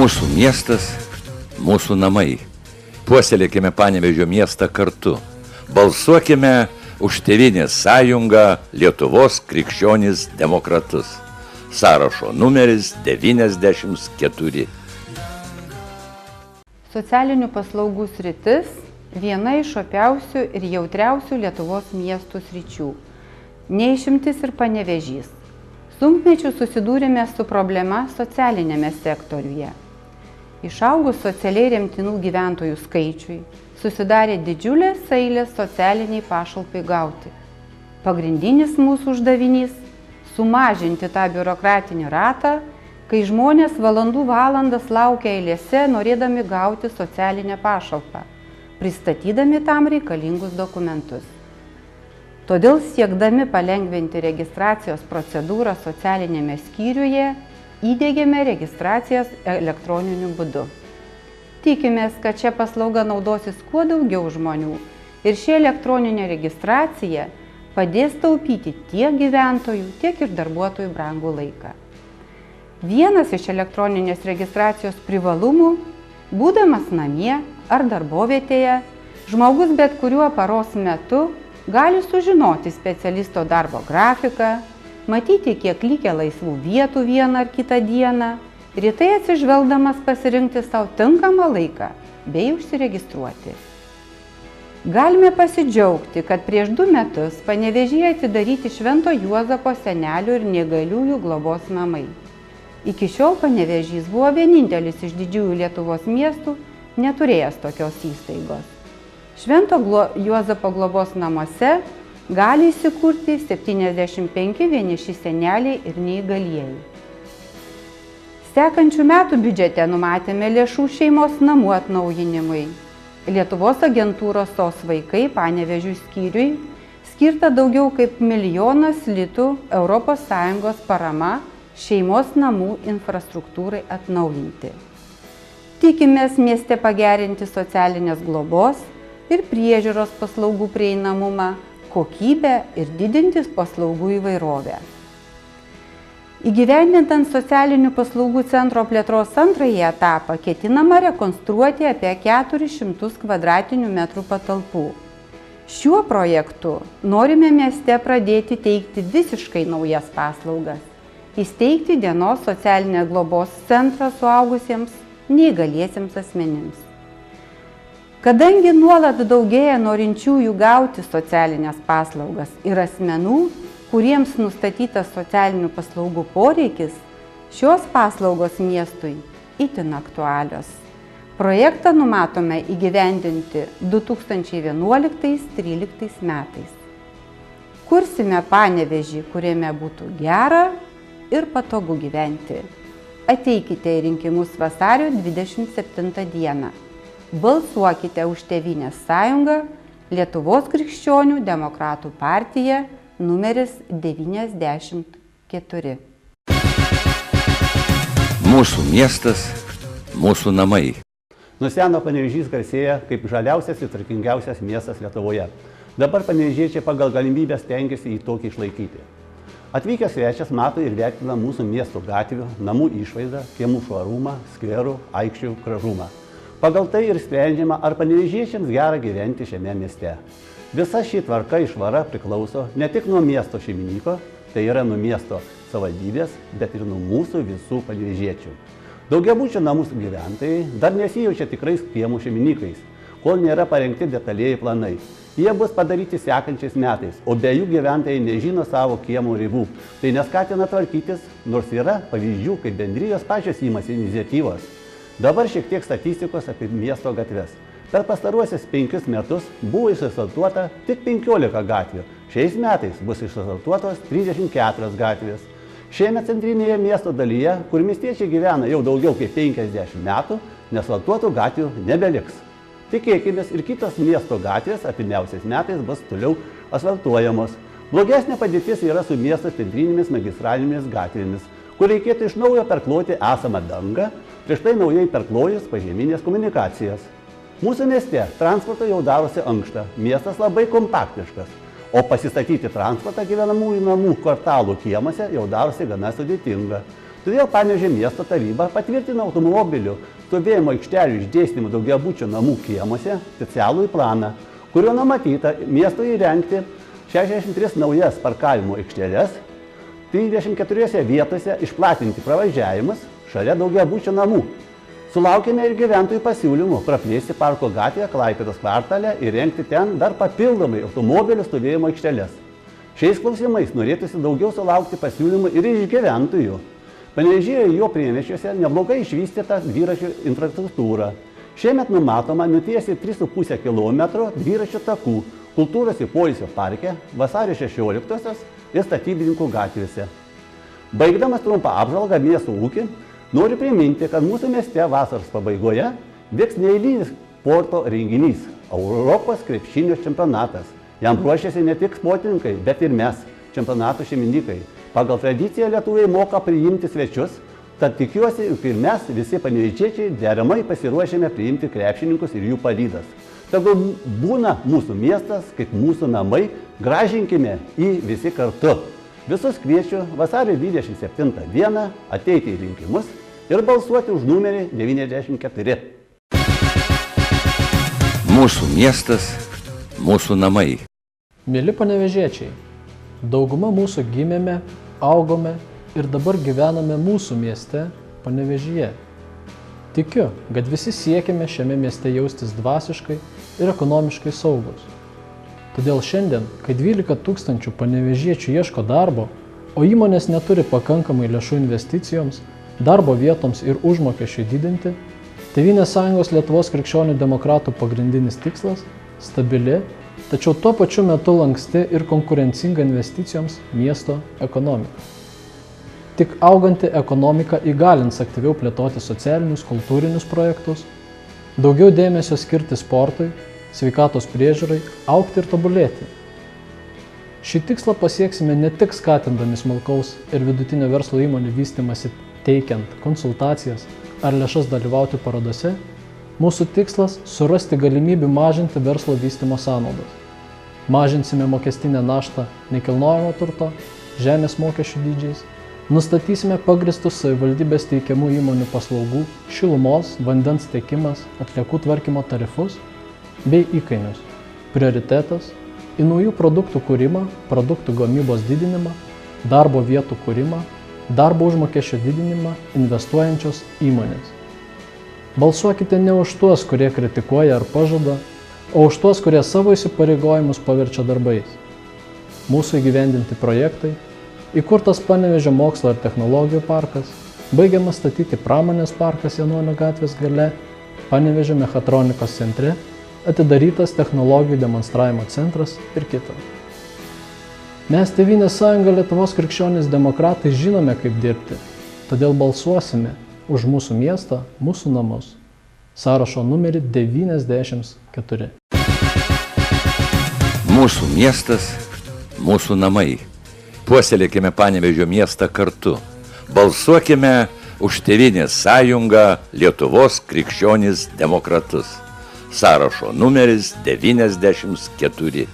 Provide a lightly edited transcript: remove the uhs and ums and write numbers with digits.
Mūsų miestas, mūsų namai. Puoselėkime Panevėžio miestą kartu. Balsuokime už Tėvynės sąjungą Lietuvos krikščionis demokratus. Sąrašo numeris 94. Socialinių paslaugų sritis viena iš opiausių ir jautriausių Lietuvos miestų sričių. Neišimtis ir Panevėžys. Sunkmečiu susidūrėme su problema socialinėme sektoriuje. Išaugus socialiai remtinų gyventojų skaičiui, susidarė didžiulės eilės socialiniai pašalpai gauti. Pagrindinis mūsų uždavinys – sumažinti tą biurokratinį ratą, kai žmonės valandų valandas laukia eilėse, norėdami gauti socialinę pašalpą, pristatydami tam reikalingus dokumentus. Todėl siekdami palengvinti registracijos procedūrą socialinėme skyriuje, įdiegėme registracijas elektroniniu būdu. Tikimės, kad šią paslaugą naudosis kuo daugiau žmonių ir ši elektroninė registracija padės taupyti tiek gyventojų, tiek ir darbuotojų brangų laiką. Vienas iš elektroninės registracijos privalumų – būdamas namie ar darbovietėje, žmogus bet kuriuo paros metu gali sužinoti specialisto darbo grafiką, matyti, kiek likę laisvų vietų vieną ar kitą dieną, rytai atsižvelgdamas pasirinkti savo tinkamą laiką bei užsiregistruoti. Galime pasidžiaugti, kad prieš 2 metus Panevėžyje atidaryti Švento Juozapo senelių ir neįgaliųjų globos namai. Iki šiol Panevėžys buvo vienintelis iš didžiųjų Lietuvos miestų neturėjęs tokios įstaigos. Švento Juozapo globos namuose gali įsikurti 75 vieniši seneliai ir neįgalieji. Sekančių metų biudžete numatėme lėšų šeimos namų atnaujinimui. Lietuvos agentūros SOS vaikai Panevėžiui skyriui skirta daugiau kaip 1 milijonas litų ES parama šeimos namų infrastruktūrai atnaujinti. Tikimės mieste pagerinti socialinės globos ir priežiūros paslaugų prieinamumą, kokybę ir didinti paslaugų įvairovę. Įgyvendintant socialinių paslaugų centro plėtros antrąjį etapą ketinama rekonstruoti apie 400 m2 patalpų. Šiuo projektu norime mieste pradėti teikti visiškai naujas paslaugas, įsteigti dienos socialinę globos centrą suaugusiems neįgaliesiems asmenims. Kadangi nuolat daugėja norinčiųjų gauti socialinės paslaugas ir asmenų, kuriems nustatytas socialinių paslaugų poreikis, šios paslaugos miestui itin aktualios. Projektą numatome įgyvendinti 2011–2013 metais. Kursime Panevėžį, kuriame būtų gera ir patogu gyventi. Ateikite į rinkimus vasario 27 dieną. Balsuokite už Tėvynės sąjungą, Lietuvos krikščionių demokratų partiją, numeris 94. Mūsų miestas, mūsų namai. Nuo seno Panevėžys garsėja kaip žaliausias ir tvarkingiausias miestas Lietuvoje. Dabar panevėžiečiai pagal galimybės stengiasi jį tokį išlaikyti. Atvykęs svečias mato ir vertina mūsų miesto gatvių, namų išvaizdą, kiemų švarumą, skverų, aikščių gražumą. Pagal tai ir sprendžiama, ar panevėžiečiams gera gyventi šiame mieste. Visa ši tvarka ir švara priklauso ne tik nuo miesto šeimininko, tai yra nuo miesto savivaldybės, bet ir nuo mūsų visų panevėžiečių. Daugiabučių namų gyventojai dar nesijaučia tikrais kiemų šeimininkais, kol nėra parengti detalieji planai. Jie bus padaryti sekančiais metais, o be jų gyventojai nežino savo kiemų ribų. Tai neskatina tvarkytis, nors yra pavyzdžių, kai bendrijos pačios imasi iniciatyvos. Dabar šiek tiek statistikos apie miesto gatves. Per pastaruosius 5 metus buvo išasfaltuota tik 15 gatvių. Šiais metais bus išasfaltuotos 34 gatvės. Šiemet centrinėje miesto dalyje, kur miestiečiai gyvena jau daugiau kaip 50 metų, neasfaltuotų gatvių nebeliks. Tikėkimės ir kitos miesto gatvės artimiausiais metais bus toliau asfaltuojamos. Blogesnė padėtis yra su miesto centrinėmis magistralinėmis gatvėmis, kur reikėtų iš naujo perkloti esamą dangą, prieš tai naujai perklojus pažeminės komunikacijas. Mūsų mieste transporto jau darosi ankšta, miestas labai kompaktiškas, o pasistatyti transportą gyvenamųjų namų kvartalų kiemuose jau darosi gana sudėtinga. Todėl Panevėžio miesto taryba patvirtino automobilių stovėjimo aikštelių išdėstymų daugiabučių namų kiemuose specialųjį planą, kuriuo numatyta miesto įrengti 63 naujas parkavimo aikšteles, 34 vietose išplatinti pravažiavimus šalia daugiabučių namų. Sulaukėme ir gyventojų pasiūlymų praplėsti Parko gatvę Klaipėdos kvartale ir rengti ten dar papildomai automobilių stovėjimo aikšteles. Šiais klausimais norėtųsi daugiau sulaukti pasiūlymų ir iš gyventojų. Panevėžyje ir jo priemiesčiuose neblogai išvystyta dviračių infrastruktūra. Šiemet numatoma nutiesti 3,5 km dviračių takų Kultūros ir poilsio parke, Vasario 16 ir Statybininkų gatvėse. Baigdamas trumpą apžvalgą miesto ūkį, noriu priminti, kad mūsų mieste vasaros pabaigoje vyks neeilinis sporto renginys – Europos krepšinio čempionatas. Jam ruošiasi ne tik sportininkai, bet ir mes, čempionato šeimininkai. Pagal tradiciją lietuviai moka priimti svečius, tad tikiuosi, ir mes visi panevėžiečiai deramai pasiruošėme priimti krepšininkus ir jų palydas. Tegul būna mūsų miestas, kaip mūsų namai, gražinkime jį visi kartu. Visus kviečiu vasario 27 dieną ateiti į rinkimus ir balsuoti už numerį 94. Mūsų miestas, mūsų namai. Mieli panevėžiečiai, dauguma mūsų gimėme, augome ir dabar gyvename mūsų mieste, Panevėžyje. Tikiu, kad visi siekime šiame mieste jaustis dvasiškai ir ekonomiškai saugus. Todėl šiandien, kai 12 000 panevėžiečių ieško darbo, o įmonės neturi pakankamai lėšų investicijoms, darbo vietoms ir užmokesčiui didinti, Tėvynės sąjungos Lietuvos krikščionių demokratų pagrindinis tikslas – stabili, tačiau tuo pačiu metu lanksti ir konkurencinga investicijoms miesto ekonomika. Tik auganti ekonomika įgalins aktyviau plėtoti socialinius, kultūrinius projektus, daugiau dėmesio skirti sportui, sveikatos priežiūrai, augti ir tobulėti. Šį tikslą pasieksime ne tik skatindami smulkaus ir vidutinio verslo įmonių vystymąsi teikiant konsultacijas ar lėšas dalyvauti parodose, mūsų tikslas – surasti galimybių mažinti verslo vystymo sąnaudas. Mažinsime mokestinę naštą nekilnojamo turto, žemės mokesčių dydžiais, nustatysime pagristus savivaldybės teikiamų įmonių paslaugų, šilumos, vandens tiekimas, atliekų tvarkymo tarifus bei įkainius. Prioritetas – į naujų produktų kūrimą, produktų gamybos didinimą, darbo vietų kūrimą, darbo užmokesčio didinimą, investuojančios įmonės. Balsuokite ne už tuos, kurie kritikuoja ar pažada, o už tuos, kurie savo įsipareigojimus paverčia darbais. Mūsų įgyvendinti projektai – įkurtas Panevėžio mokslo ir technologijų parkas, baigiamas statyti pramonės parkas Januonio gatvės gale, Panevėžio mechatronikos centre, atidarytas technologijų demonstravimo centras ir kita. Mes Tėvynės sąjunga Lietuvos krikščionys demokratai žinome, kaip dirbti, todėl balsuosime už mūsų miestą, mūsų namus. Sąrašo numerį 94. Mūsų miestas, mūsų namai. Puoselėkime Panevėžio miestą kartu. Balsuokime už Tėvynės sąjungą Lietuvos krikščionys demokratus. Sąrašo numeris 94.